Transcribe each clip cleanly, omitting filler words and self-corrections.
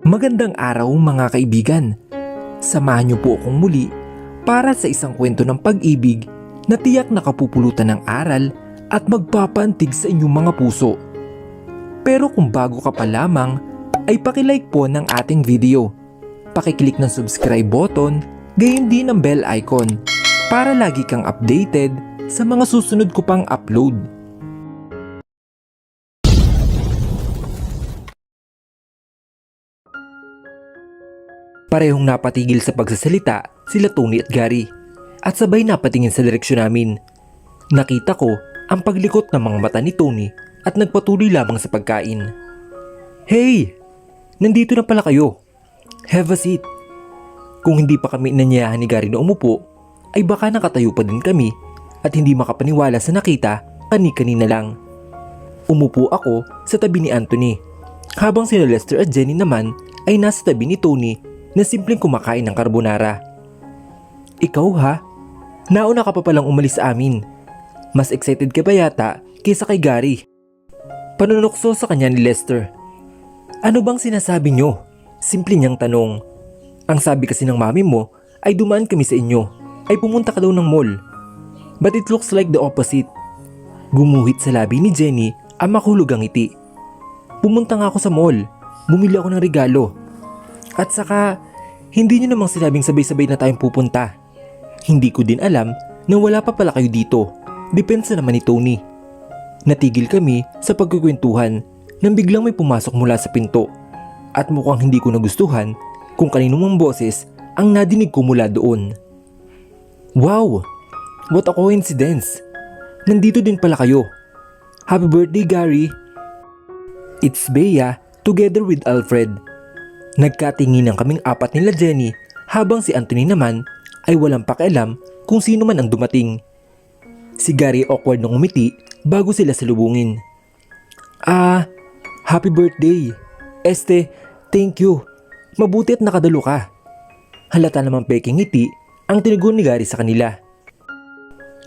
Magandang araw mga kaibigan. Samahan niyo po akong muli para sa isang kwento ng pag-ibig na tiyak nakapupulutan ng aral at magpapaantig sa inyong mga puso. Pero kung bago ka pa lamang, ay pakilike po ng ating video. Pakiclick ng subscribe button, gayon din ang bell icon para lagi kang updated sa mga susunod ko pang upload. Parehong napatigil sa pagsasalita sila Tony at Gary at sabay napatingin sa direksyon namin. Nakita ko ang paglikot ng mga mata ni Tony at nagpatuloy lamang sa pagkain. "Hey! Nandito na pala kayo. Have a seat." Kung hindi pa kami inanyayahan ni Gary na umupo, ay baka nakatayo pa din kami at hindi makapaniwala sa nakita kani-kanina lang. Umupo ako sa tabi ni Anthony, habang sina Lester at Jenny naman ay nasa tabi ni Tony na simpleng kumakain ng carbonara. "Ikaw ha? Nauna ka pa palang umalis sa amin. Mas excited ka ba yata kaysa kay Gary?" Panunukso sa kanya ni Lester. "Ano bang sinasabi nyo?" Simple niyang tanong. "Ang sabi kasi ng mami mo ay dumaan kami sa inyo, ay pumunta ka daw ng mall. But it looks like the opposite." Gumuhit sa labi ni Jenny ang makahulugang ngiti. "Pumunta nga ako sa mall. Bumili ako ng regalo. At saka, hindi nyo namang sinabing sabay-sabay na tayong pupunta. Hindi ko din alam na wala pa pala kayo dito. Depensa naman ni Tony." Natigil kami sa pagkukwentuhan nang biglang may pumasok mula sa pinto. At mukhang hindi ko nagustuhan kung kanino mang boses ang nadinig ko mula doon. "Wow! What a coincidence! Nandito din pala kayo. Happy birthday, Gary!" It's Bea together with Alfred. Nagkatinginan kaming apat nila Jenny habang si Anthony naman ay walang pakialam kung sino man ang dumating. Si Gary awkward nung umiti bago sila salubungin. Happy birthday. Thank you. Mabuti at nakadalo ka." Halata namang peking ngiti ang tinugon ni Gary sa kanila.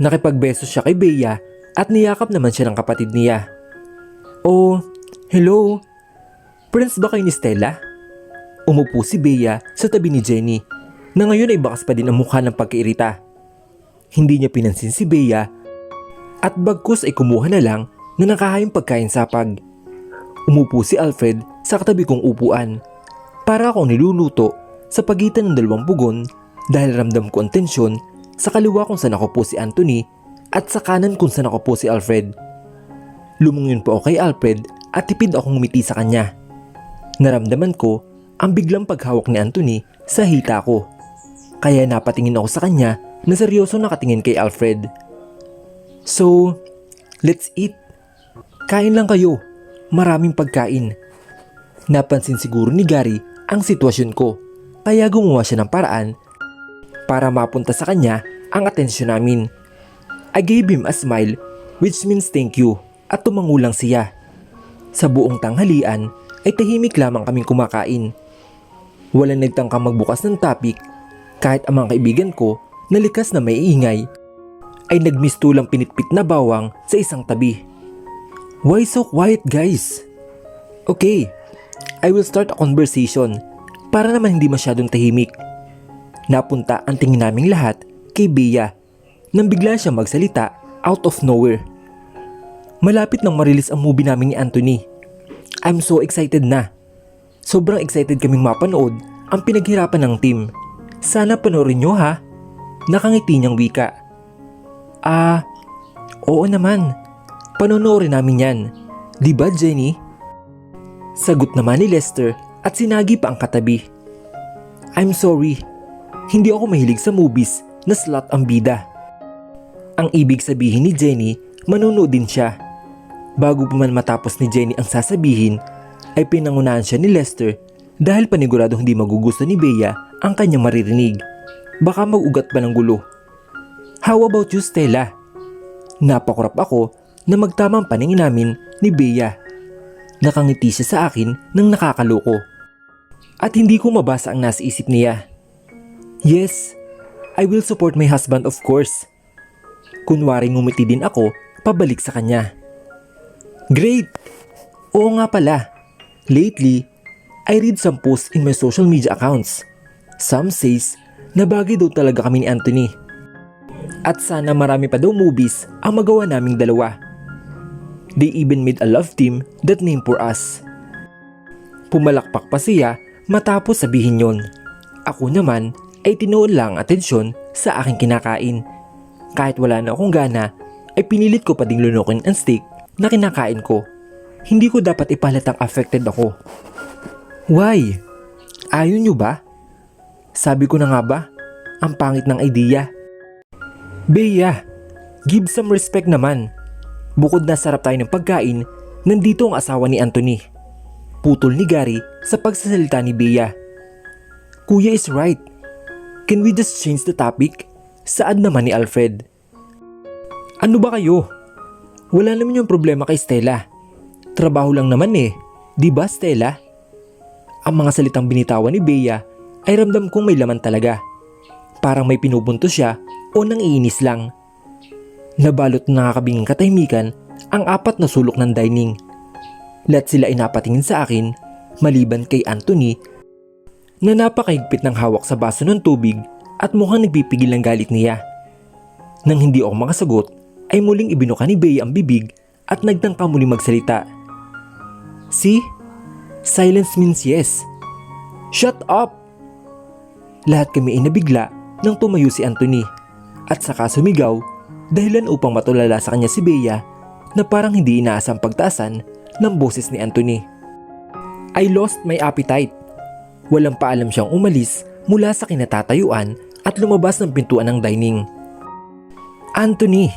Nakipagbeso siya kay Bea at niyakap naman siya ng kapatid niya. "Oh, hello. Friends ba kayo ni Stella?" Umupo si Bea sa tabi ni Jenny na ngayon ay bakas pa din ang mukha ng pagkairita. Hindi niya pinansin si Bea at bagkus ay kumuha na lang na nakahayang pagkain sapag. Umupo si Alfred sa katabi kong upuan para akong niluluto sa pagitan ng dalawang pugon dahil ramdam ko ang tensyon sa kaliwa kung saan ako po si Anthony at sa kanan kung saan ako po si Alfred. Lumungon po ako kay Alfred at tipid akong ngumiti sa kanya. Naramdaman ko ang biglang paghawak ni Anthony sa hita ko. Kaya napatingin ako sa kanya na seryoso nakatingin kay Alfred. "So, let's eat. Kain lang kayo. Maraming pagkain." Napansin siguro ni Gary ang sitwasyon ko, kaya gumawa siya ng paraan para mapunta sa kanya ang atensyon namin. I gave him a smile which means thank you at tumangulang siya. Sa buong tanghalian ay tahimik lamang kaming kumakain. Walang nagtangkang magbukas ng topic kahit ang mga kaibigan ko na likas na may ingay ay nagmistulang pinitpit na bawang sa isang tabi. "Why so quiet, guys? Okay, I will start a conversation para naman hindi masyadong tahimik." Napunta ang tingin naming lahat kay Bea nang bigla siya magsalita out of nowhere. "Malapit nang marilis ang movie namin ni Anthony. I'm so excited na. Sobrang excited kaming mapanood ang pinaghirapan ng team. Sana panoorin nyo ha." Nakangiti niyang wika. Oo naman. Panonoorin namin yan. Di ba, Jenny?" Sagot naman ni Lester at sinagi pa ang katabi. "I'm sorry. Hindi ako mahilig sa movies na slot ang bida." Ang ibig sabihin ni Jenny, manonood din siya. Bago pa man matapos ni Jenny ang sasabihin, ay pinangunahan siya ni Lester dahil paniguradong hindi magugusto ni Bea ang kanyang maririnig. Baka mag-ugat pa ng gulo. "How about you, Stella?" Napakurap ako na magtamang paningin namin ni Bea. Nakangiti siya sa akin ng nakakaloko. At hindi ko mabasa ang nasa isip niya. "Yes, I will support my husband of course." Kunwaring ngumiti din ako pabalik sa kanya. "Great! Oo nga pala. Lately, I read some posts in my social media accounts. Some says na bagay daw talaga kami ni Anthony. At sana marami pa daw movies ang magawa naming dalawa. They even made a love team that named for us. Pumalakpak pa siya matapos sabihin yon. Ako naman ay tinuon lang ang atensyon sa aking kinakain. Kahit wala na akong gana, ay pinilit ko pa ding lunukin ang steak na kinakain ko. Hindi ko dapat ipalatang affected ako. Why? Ayaw nyo ba? Sabi ko na nga ba, ang pangit ng idea. Bea, give some respect naman. Bukod na sarap tayo ng pagkain, nandito ang asawa ni Anthony. Putol ni Gary sa pagsasalita ni Bea. Kuya is right. Can we just change the topic? Saad naman ni Alfred. Ano ba kayo? Wala naman yung problema kay Stella. Trabaho lang naman eh. Di ba Stella? Ang mga salitang binitawan ni Bea ay ramdam kong may laman talaga. Parang may pinubunto siya o nangiinis lang. Nabalot ng nakakabinging katahimikan ang apat na sulok ng dining. Lahat sila ay napatingin sa akin, maliban kay Anthony na napakahigpit ng hawak sa baso ng tubig at mukhang nagpipigil ng galit niya. Nang hindi ako makasagot, ay muling ibinuka ni Bea ang bibig at nagtangka muling magsalita. See? Silence means yes. Shut up! Lahat kami ay nabigla nang tumayo si Anthony at saka sumigaw dahilan upang matulala sa kanya si Bea na parang hindi inaasang pagtaasan ng boses ni Anthony. I lost my appetite. Walang paalam siyang umalis mula sa kinatatayuan at lumabas ng pintuan ng dining. Anthony!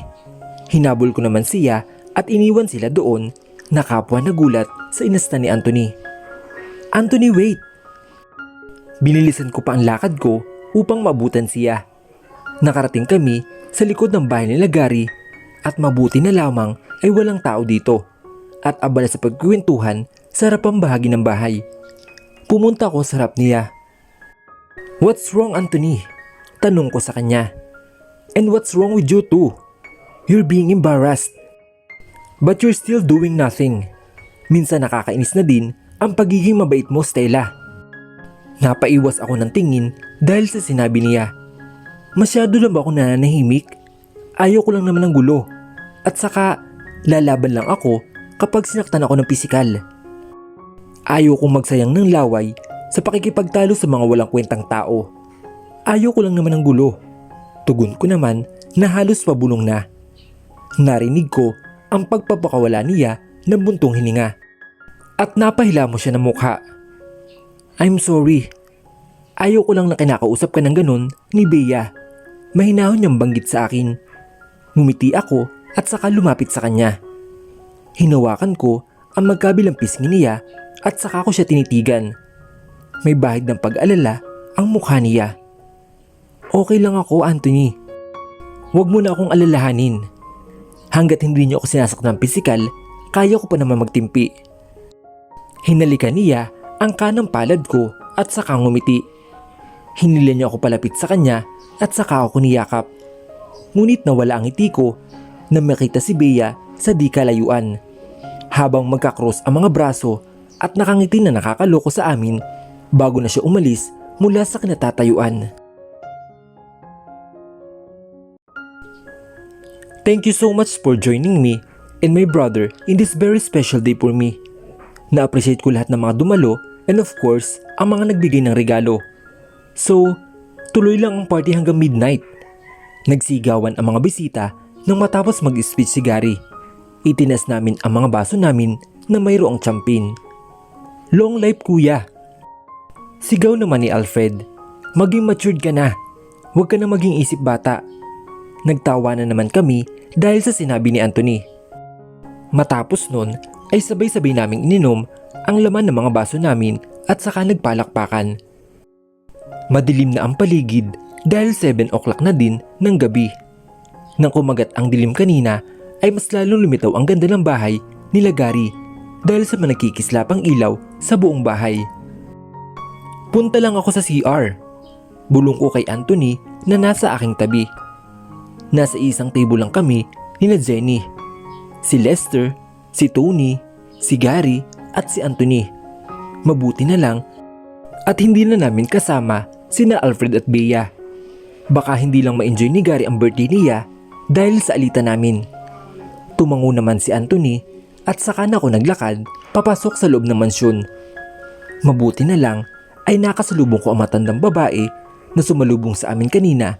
Hinabol ko naman siya at iniwan sila doon na kapwa nagulat sa inasta ni Anthony. Anthony, wait! Binilisan ko pa ang lakad ko upang mabutan siya. Nakarating kami sa likod ng bahay nila Gary at mabuti na lamang ay walang tao dito at abala sa pagkwentuhan sa harapang bahagi ng bahay. Pumunta ako sa harap niya. What's wrong, Anthony? Tanong ko sa kanya. And what's wrong with you too? You're being embarrassed. But you're still doing nothing. Minsan nakakainis na din ang pagiging mabait mo, Stella. Napaiwas ako ng tingin dahil sa sinabi niya. Masyado lang ba ako nananahimik? Ayaw ko lang naman ng gulo. At saka, lalaban lang ako kapag sinaktan ako ng pisikal. Ayaw kong magsayang ng laway sa pakikipagtalo sa mga walang kwentang tao. Ayaw ko lang naman ng gulo. Tugon ko naman na halos pabulong na. Narinig ko ang pagpapakawala niya ng buntong hininga. At napahila mo siya ng mukha. I'm sorry. Ayaw ko lang na kinakausap ka ng ganun ni Bea. Mahinahon niyang banggit sa akin. Ngumiti ako at saka lumapit sa kanya. Hinawakan ko ang magkabilang pisngi niya at saka ko siya tinitigan. May bahid ng pag-alala ang mukha niya. Okay lang ako, Anthony. Huwag mo na akong alalahanin. Hanggat hindi niyo ako sinasaktan ng pisikal, kaya ko pa naman magtimpi. Hinalikan niya ang kanang palad ko at saka ngumiti. Hinila niya ako palapit sa kanya at saka ako niyakap. Ngunit nawala ang ngiti ko na makita si Bea sa di kalayuan. Habang magkakross ang mga braso at nakangiti na nakakaloko sa amin bago na siya umalis mula sa kinatatayuan. Thank you so much for joining me and my brother in this very special day for me. Na-appreciate ko lahat ng mga dumalo and of course, ang mga nagbigay ng regalo. So, tuloy lang ang party hanggang midnight. Nagsigawan ang mga bisita nang matapos mag-speech si Gary. Itinas namin ang mga baso namin na mayroong champagne. Long life kuya! Sigaw naman ni Alfred. Maging matured ka na. Huwag ka na maging isip bata. Nagtawa na naman kami dahil sa sinabi ni Anthony. Matapos nun ay sabay-sabay naming ininom ang laman ng mga baso namin at saka nagpalakpakan. Madilim na ang paligid dahil 7 o'clock na din ng gabi. Nang kumagat ang dilim kanina ay mas lalong lumitaw ang ganda ng bahay nila Gary dahil sa managkikislapang ilaw sa buong bahay. Punta lang ako sa CR. Bulong ko kay Anthony na nasa aking tabi. Nasa isang table lang kami nina Jenny, si Lester, si Tony, si Gary at si Anthony. Mabuti na lang at hindi na namin kasama sina Alfred at Bea. Baka hindi lang ma-enjoy ni Gary ang birthday niya dahil sa alita namin. Tumango naman si Anthony at saka na ako naglakad papasok sa loob ng mansyon. Mabuti na lang ay nakasalubong ko ang matandang babae na sumalubong sa amin kanina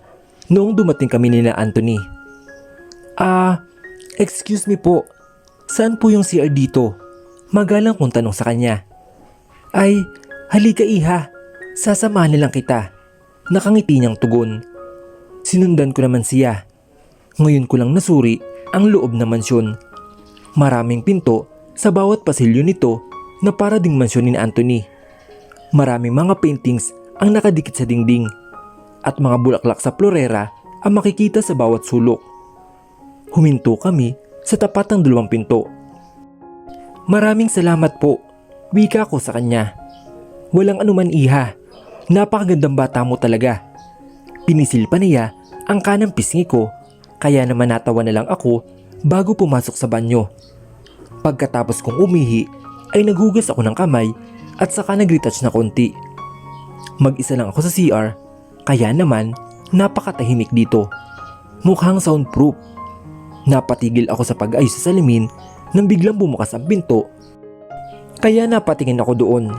noong dumating kami nila Anthony. Excuse me po, saan po yung CR dito? Magalang kong tanong sa kanya. Ay, halika iha, sasamahan na lang kita. Nakangiti niyang tugon. Sinundan ko naman siya. Ngayon ko lang nasuri ang loob ng mansyon. Maraming pinto sa bawat pasilyo nito na para ding mansyon ni Anthony. Maraming mga paintings ang nakadikit sa dingding at mga bulaklak sa florera ang makikita sa bawat sulok. Huminto kami sa tapat ng 2 pinto. Maraming salamat po, wika ko sa kanya. Walang anuman iha, napakagandang bata mo talaga. Pinisil pa niya ang kanang pisngi ko, kaya naman natawa na lang ako bago pumasok sa banyo. Pagkatapos kong umihi ay naghugas ako ng kamay at saka nag-retouch na konti. Mag-isa lang ako sa CR, kaya naman napakatahimik dito. Mukhang soundproof. Napatigil ako sa pag-ayos sa salamin nang biglang bumukas ang pinto. Kaya napatingin ako doon.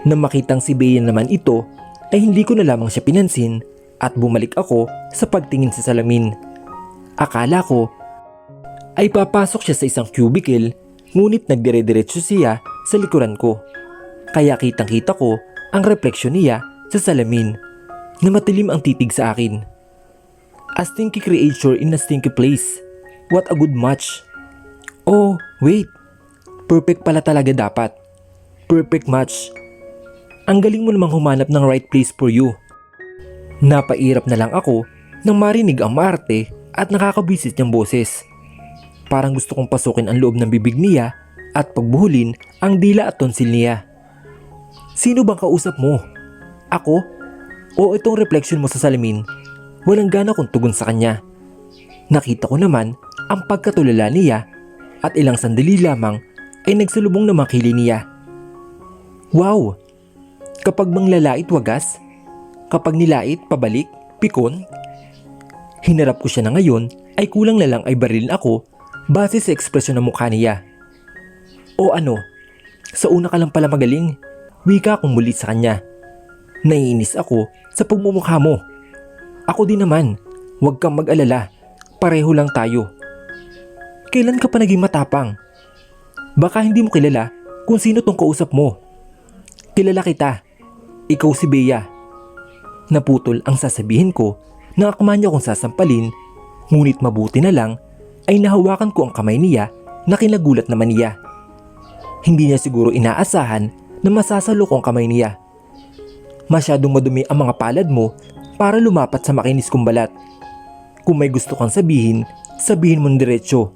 Nang makitang si Bea naman ito ay hindi ko na lamang siya pinansin at bumalik ako sa pagtingin sa salamin. Akala ko ay papasok siya sa isang cubicle, ngunit nagdire-diretso siya sa likuran ko. Kaya kitang-kita ko ang refleksyon niya sa salamin na matilim ang titig sa akin. A stinky creature in a stinky place. What a good match. Oh, wait. Perfect pala talaga dapat. Perfect match. Ang galing mo namang humanap ng right place for you. Napairap na lang ako nang marinig ang maarte at nakakabisit niyang boses. Parang gusto kong pasukin ang loob ng bibig niya at pagbuhulin ang dila at tonsil niya. Sino bang kausap mo? Ako? O itong reflection mo sa salamin? Walang gana kong tugon sa kanya. Nakita ko naman ang pagkatulala niya at ilang sandali lamang ay nagsalubong na makili niya. Wow! Kapag manglalait wagas? Kapag nilait pabalik, pikon? Hinarap ko siya na ngayon ay kulang na lang ay barilin ako base sa ekspresyon ng mukha niya. O ano? Sa una ka lang pala magaling, wika kong muli sa kanya. Naiinis ako sa pagmumukha mo. Ako din naman, huwag kang mag-alala, pareho lang tayo. Kailan ka pa naging matapang? Baka hindi mo kilala kung sino tong kausap mo. Kilala kita, ikaw si Bea. Naputol ang sasabihin ko nang akma niya akong sasampalin, ngunit mabuti na lang ay nahawakan ko ang kamay niya na kinagulat naman niya. Hindi niya siguro inaasahan na masasalo ko ang kamay niya. Masyadong madumi ang mga palad mo para lumapat sa makinis kong balat. Kung may gusto kang sabihin, sabihin mo diretso,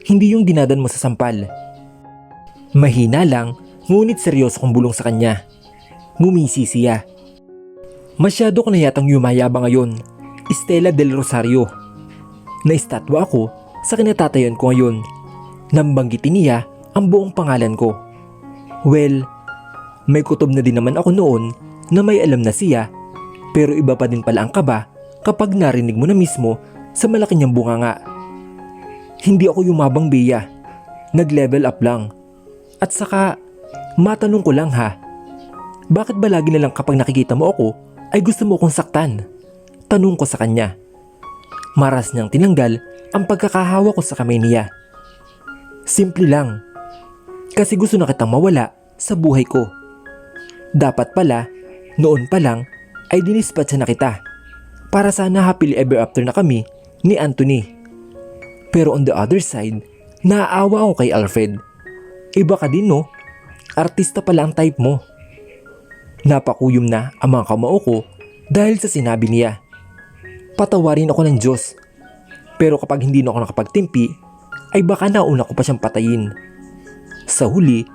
hindi yung dinadan mo sa sampal. Mahina lang, ngunit seryoso kong bulong sa kanya. Ngumisi siya. Masyado ko na yatang yumayaba ngayon, Estela del Rosario. Naistatwa ako sa kinatatayuan ko ngayon. Nambanggitin niya ang buong pangalan ko. Well, may kutob na din naman ako noon na may alam na siya, pero iba pa din pala ang kaba kapag narinig mo na mismo sa malaki niyang bunganga. Hindi ako yumabang, Bea. Nag-level up lang. At saka, matanong ko lang ha. Bakit ba lagi na lang kapag nakikita mo ako ay gusto mo akong saktan? Tanong ko sa kanya. Maras niyang tinanggal ang pagkakahawa ko sa kamay niya. Simple lang. Kasi gusto na kitang mawala sa buhay ko. Dapat pala, noon pa lang ay dinispatcha na kita. Para sana happily ever after na kami ni Anthony. Pero on the other side, naaawa ako kay Alfred. Iba ka din no? Artista pala ang type mo. Napakuyom na ang mga kamao ko dahil sa sinabi niya. Patawarin ako ng Diyos. Pero kapag hindi na ako nakapagtimpi, ay baka nauna ko pa siyang patayin. Sa huli,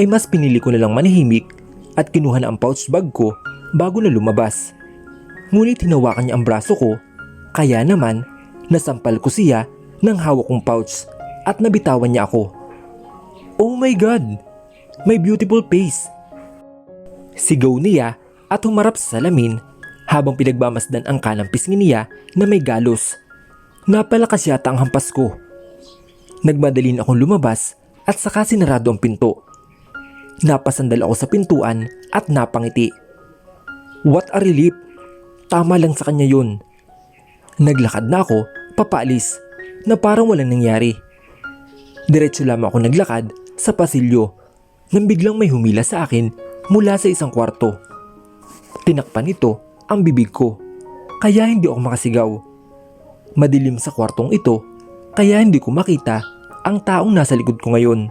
ay mas pinili ko na lang manahimik at kinuha na ang pouch bag ko bago na lumabas. Ngunit hinawakan niya ang braso ko, kaya naman nasampal ko siya ng hawak kong pouch at nabitawan niya ako. Oh my God! My beautiful face! Sigaw niya at humarap sa salamin habang pinagmamasdan ang kanang pisngi niya na may galos. Napalakas yata ang hampas ko. Nagmadalin akong lumabas at saka sinarado ang pinto. Napasandal ako sa pintuan at napangiti. What a relief! Tama lang sa kanya yun. Naglakad na ako papaalis na parang walang nangyari. Diretso lamang ako naglakad sa pasilyo nang biglang may humila sa akin mula sa isang kwarto. Tinakpan nito ang bibig ko kaya hindi ako makasigaw. Madilim sa kwartong ito kaya hindi ko makita ang taong nasa likod ko ngayon.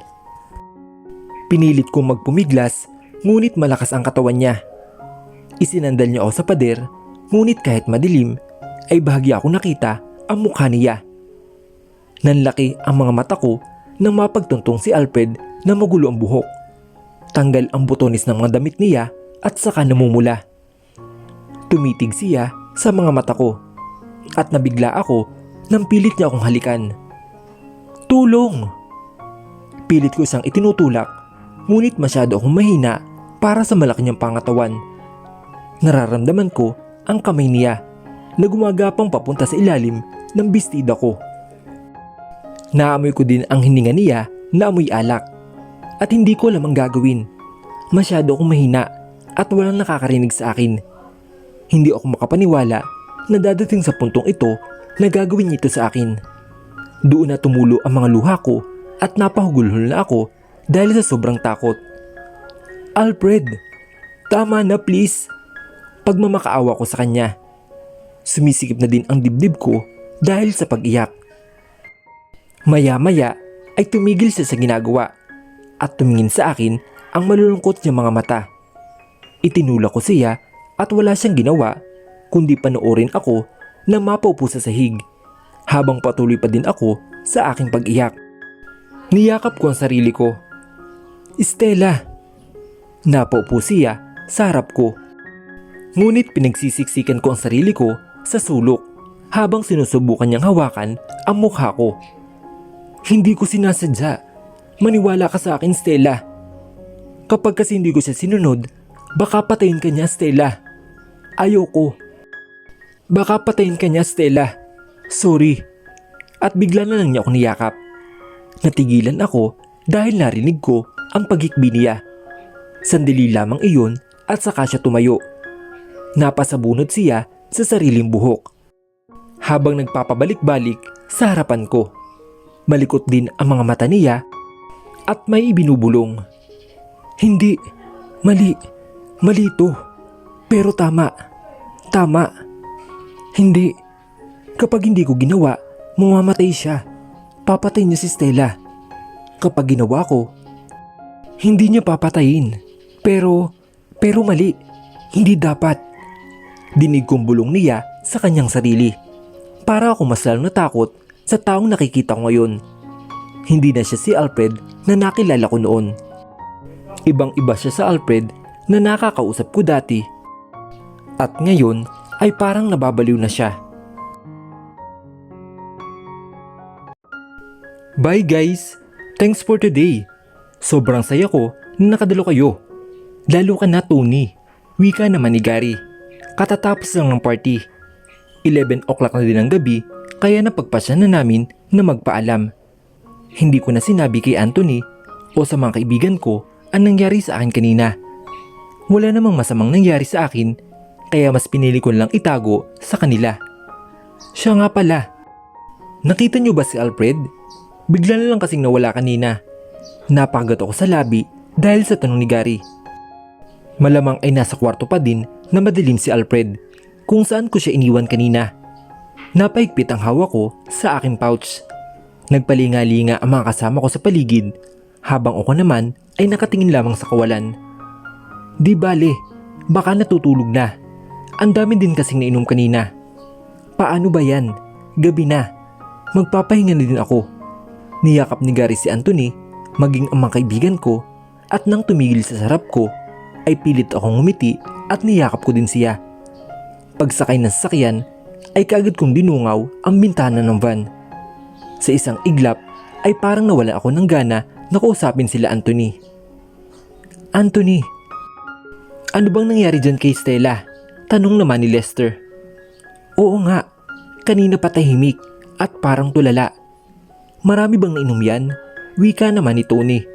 Pinilit kong magpumiglas ngunit malakas ang katawan niya. Isinandal niya ako sa pader ngunit kahit madilim ay bahagya ako nakita ang mukha niya. Nanlaki ang mga mata ko nang mapagtuntong si Alfred na magulo ang buhok. Tanggal ang butones ng mga damit niya at saka namumula. Tumitig siya sa mga mata ko at nabigla ako nang pilit niya akong halikan. Tulong! Pilit ko siyang itinutulak ngunit masyado akong mahina para sa malaki niyang pangatawan. Nararamdaman ko ang kamay niya na gumagapang papunta sa ilalim ng bestida ko. Naamoy ko din ang hininga niya na amoy alak at hindi ko alam ang gagawin. Masyado akong mahina at walang nakakarinig sa akin. Hindi ako makapaniwala na dadating sa puntong ito na gagawin niya ito sa akin. Doon na tumulo ang mga luha ko at napahugulhol na ako dahil sa sobrang takot. Alfred, tama na please. Pagmamakaawa ko sa kanya. Sumisikip na din ang dibdib ko dahil sa pag-iyak. Maya-maya ay tumigil siya sa ginagawa at tumingin sa akin ang malulungkot niyang mga mata. Itinulak ko siya at wala siyang ginawa kundi panoorin ako na mapaupo sa sahig habang patuloy pa din ako sa aking pag-iyak. Niyakap ko ang sarili ko. Stella! Napaupo siya sa harap ko. Ngunit pinagsisiksikan ko ang sarili ko sa sulok habang sinusubukan niyang hawakan ang mukha ko. Hindi ko sinasadya. Maniwala ka sa akin, Stella. Kapag kasi hindi ko siya sinunod, baka patayin ka niya, Stella. Ayoko. Baka patayin ka niya, Stella. Sorry. At bigla na lang niya ako niyakap. Natigilan ako dahil narinig ko ang paghikbi niya. Sandali lamang iyon at saka siya tumayo. Napasabunot siya sa sariling buhok habang nagpapabalik-balik sa harapan ko. Malikot din ang mga mata niya at may ibinubulong. Hindi, mali to. Pero tama. Hindi, kapag hindi ko ginawa, mamamatay siya. Papatayin niya si Stella. Kapag ginawa ko, hindi niya papatayin. Pero mali, hindi dapat. Dinig kong bulong niya sa kanyang sarili. Para ako mas lalong natakot sa taong nakikita ko ngayon. Hindi na siya si Alfred na nakilala ko noon. Ibang-iba siya sa Alfred na nakakausap ko dati. At ngayon ay parang nababaliw na siya. Bye guys! Thanks for today. Sobrang saya ko na nakadalo kayo. Lalo ka na, Tony. Wika naman ni Gary. Katatapos lang ng party. 11 o'clock na din ang gabi kaya napagpasya na namin na magpaalam. Hindi ko na sinabi kay Anthony o sa mga kaibigan ko ang nangyari sa akin kanina. Wala namang masamang nangyari sa akin kaya mas pinili ko lang itago sa kanila. Siya nga pala. Nakita niyo ba si Alfred? Bigla na lang kasing nawala kanina. Napakagat ako sa labi dahil sa tanong ni Gary. Malamang ay nasa kwarto pa din na madilim si Alfred kung saan ko siya iniwan kanina. Napaigpit ang hawak ko sa aking pouch. Nagpalinga-linga ang mga kasama ko sa paligid habang ako naman ay nakatingin lamang sa kawalan. Di bale, baka natutulog na. Ang dami din kasing nainom kanina. Paano ba yan? Gabi na. Magpapahinga na din ako. Niyakap ni Gary si Anthony, maging ang mga kaibigan ko, at nang tumigil sa sarap ko, ay pilit akong ngumiti at niyakap ko din siya. Pagsakay ng sasakyan, ay kaagad kong dinungaw ang bintana ng van. Sa isang iglap ay parang nawala ako ng gana na kausapin sila Anthony. Ano bang nangyari dyan kay Stella? Tanong naman ni Lester. Oo nga, kanina pa tahimik at parang tulala. Marami bang nainom yan? Wika naman ni Tony.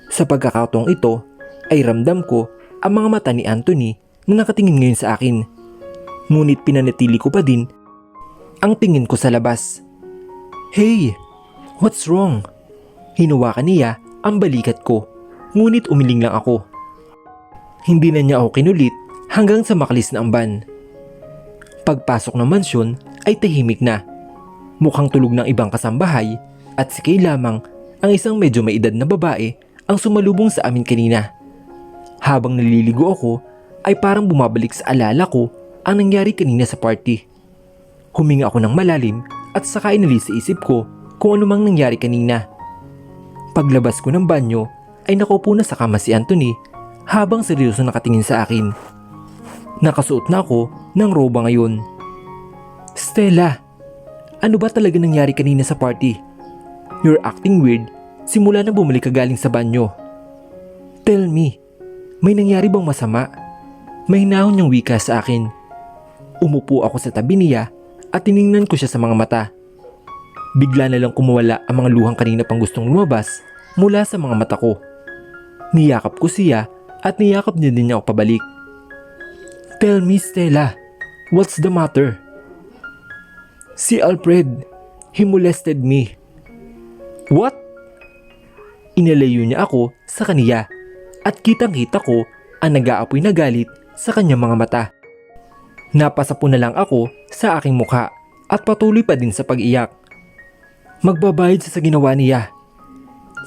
Sa pagkakataong ito ay ramdam ko ang mga mata ni Anthony na nakatingin ngayon sa akin. Ngunit pinanatili ko pa din ang tingin ko sa labas. Hey, what's wrong? Hinawakan niya ang balikat ko, ngunit umiling lang ako. Hindi na niya ako kinulit hanggang sa makalis na ang van. Pagpasok ng mansyon ay tahimik na. Mukhang tulog ng ibang kasambahay at si Kay lamang ang isang medyo may edad na babae ang sumalubong sa amin kanina. Habang naliligo ako ay parang bumabalik sa alala ko ang nangyari kanina sa party. Huminga ako ng malalim at saka inalis sa isip ko kung ano mang nangyari kanina. Paglabas ko ng banyo ay nakaupo na sa kama si Anthony habang seryoso nakatingin sa akin. Nakasuot na ako ng roba ngayon. Stella, ano ba talaga nangyari kanina sa party? You're acting weird simula na bumalik ka galing sa banyo. Tell me, may nangyari bang masama? May hinahon niyang wika sa akin. Umupo ako sa tabi niya at tiningnan ko siya sa mga mata. Bigla na lang kumawala ang mga luhang kanina pang gustong lumabas mula sa mga mata ko. Niyakap ko siya at niyakap niya din niya ako pabalik. Tell me, Stella, what's the matter? Si Alfred, he molested me. What? Inalayo niya ako sa kaniya at kitang-kita ko ang nag-aapoy na galit sa kanyang mga mata. Napasapo na lang ako sa aking mukha at patuloy pa din sa pag-iyak. Magbabayad siya sa ginawa niya.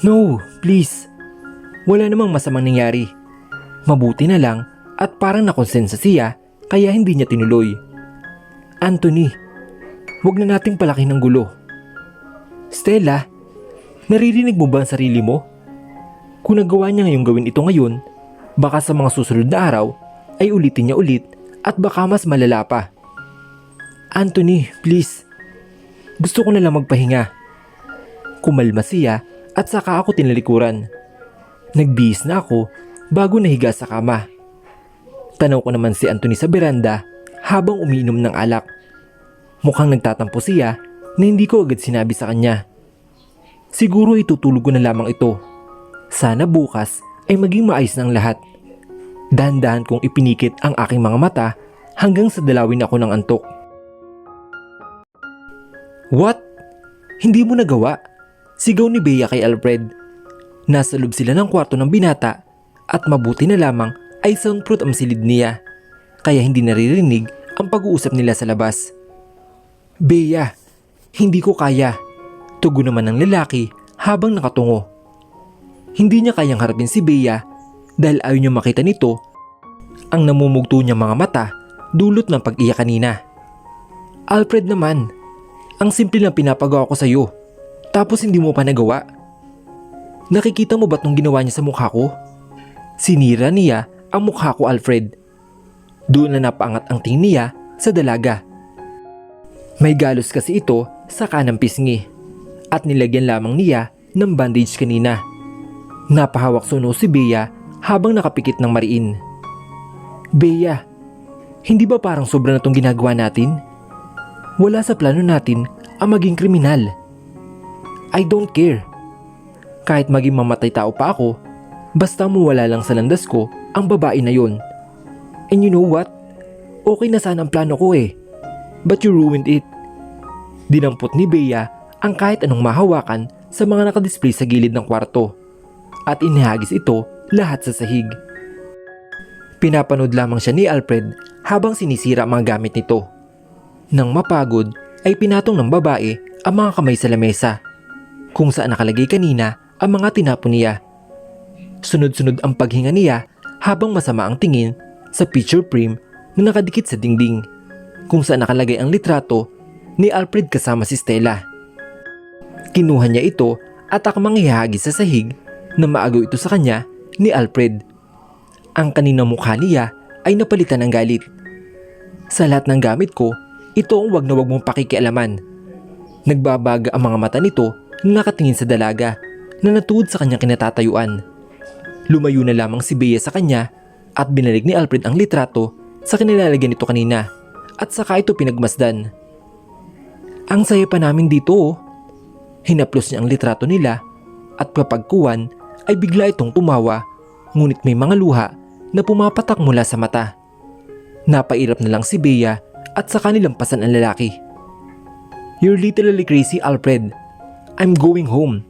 No, please. Wala namang masamang nangyari. Mabuti na lang at parang nakonsensa siya kaya hindi niya tinuloy. Anthony, huwag na nating palaki ng gulo. Stella, naririnig mo ba ang sarili mo? Kung nagawa niya ngayong gawin ito ngayon, baka sa mga susunod na araw ay ulitin niya ulit at baka mas malala pa. Anthony, please. Gusto ko na lang magpahinga. Kumalma siya at saka ako tinalikuran. Nagbihis na ako bago nahiga sa kama. Tanaw ko naman si Anthony sa beranda habang umiinom ng alak. Mukhang nagtatampo siya na hindi ko agad sinabi sa kanya. Siguro itutulog ko na lamang ito. Sana bukas ay maging maayos na ang lahat. Dahan-dahan kong ipinikit ang aking mga mata hanggang sa dalawin ako ng antok. What? Hindi mo nagawa? Sigaw ni Bea kay Alfred. Nasa loob sila ng kwarto ng binata at mabuti na lamang ay soundproof ang silid niya, kaya hindi naririnig ang pag-uusap nila sa labas. Bea, hindi ko kaya. Tugon naman ng lalaki habang nakatungo. Hindi niya kayang harapin si Bea dahil ayaw niya makita nito ang namumugto niyang mga mata dulot ng pag-iyak kanina. Alfred naman, ang simple lang pinapagawa ko sa iyo, tapos hindi mo pa nagawa. Nakikita mo ba itong ginawa niya sa mukha ko? Sinira niya ang mukha ko, Alfred. Doon na napaangat ang tingin niya sa dalaga. May galos kasi ito sa kanang pisngi at nilagyan lamang niya ng bandage kanina. Napahawak suno si Bea habang nakapikit ng mariin. Bea, hindi ba parang sobra na itong ginagawa natin? Wala sa plano natin ang maging kriminal. I don't care. Kahit maging mamatay tao pa ako, basta mawala lang sa landas ko ang babae na yon. And you know what? Okay na sana ang plano ko eh. But you ruined it. Dinampot ni Bea ang kahit anong mahawakan sa mga nakadisplay sa gilid ng kwarto at inihagis ito lahat sa sahig. Pinapanood lamang siya ni Alfred habang sinisira ang mga gamit nito. Nang mapagod ay pinatong ng babae ang mga kamay sa lamesa kung saan nakalagay kanina ang mga tinapon niya. Sunod-sunod ang paghinga niya habang masama ang tingin sa picture frame na nakadikit sa dingding kung saan nakalagay ang litrato ni Alfred kasama si Stella. Kinuha niya ito at akmang ihahagis sa sahig na maagaw ito sa kanya ni Alfred. Ang kaninang mukha niya ay napalitan ng galit. Sa lahat ng gamit ko, ito ang wag na wag mong pakikialaman. Nagbabaga ang mga mata nito na nakatingin sa dalaga na natuod sa kanyang kinatatayuan. Lumayo na lamang si Bea sa kanya at binalik ni Alfred ang litrato sa kinilalagyan nito kanina at saka ito pinagmasdan. Ang saya pa namin dito oh. Hinaplos niya ang litrato nila at kapagkuhan ay bigla itong tumawa ngunit may mga luha na pumapatak mula sa mata. Napairap na lang si Bea at saka nilampasan ang lalaki. "You're literally crazy, Alfred. I'm going home.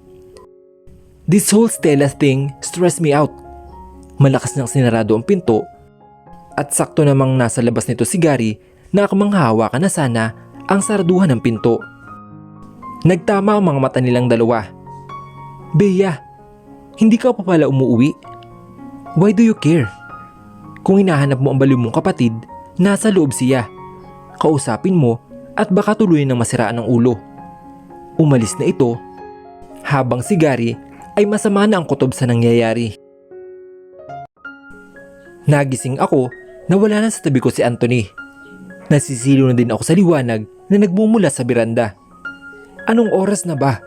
This whole Stella thing stressed me out." Malakas niyang sinarado ang pinto at sakto namang nasa labas nito si Gary na kamanghahawakan na sana ang sarduhan ng pinto. Nagtama ang mga mata nilang dalawa. "Bea, hindi ka pa pala umuwi? Why do you care? Kung hinahanap mo ang baliw mong kapatid, nasa loob siya. Kausapin mo at baka tuluyan ng masiraan ng ulo." Umalis na ito habang si Gary ay masama na ang kutob sa nangyayari. Nagising ako na wala na sa tabi ko si Anthony. Nasisilo na din ako sa liwanag na nagmumula sa beranda. Anong oras na ba?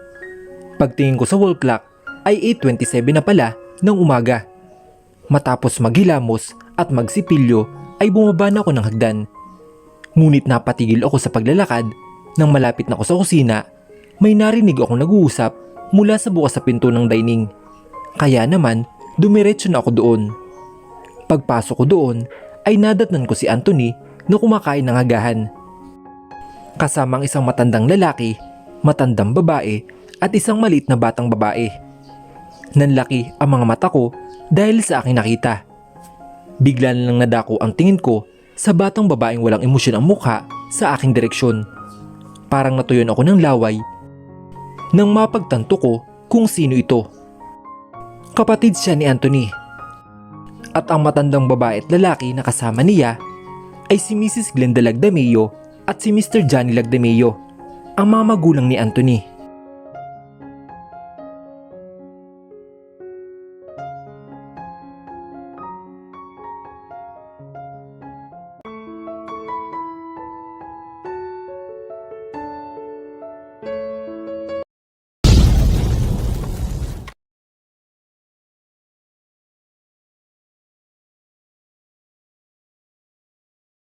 Pagtingin ko sa wall clock ay 8:27 na pala ng umaga. Matapos maghilamos at magsipilyo ay bumaba na ako ng hagdan. Ngunit napatigil ako sa paglalakad nang malapit na ako sa kusina. May narinig akong nag-uusap mula sa bukas sa pinto ng dining. Kaya naman dumiretso na ako doon. Pagpasok ko doon ay nadatnan ko si Anthony na kumakain ng agahan. Kasama ang isang matandang lalaki, matandang babae at isang maliit na batang babae. Nanlaki ang mga mata ko dahil sa aking nakita. Bigla na lang nadako ang tingin ko sa batang babaeng walang emosyon ang mukha sa aking direksyon. Parang natuyon ako ng laway nang mapagtanto ko kung sino ito. Kapatid siya ni Anthony. At ang matandang babae at lalaki na kasama niya ay si Mrs. Glenda Lagdameo at si Mr. Johnny Lagdameo, ang mga magulang ni Anthony.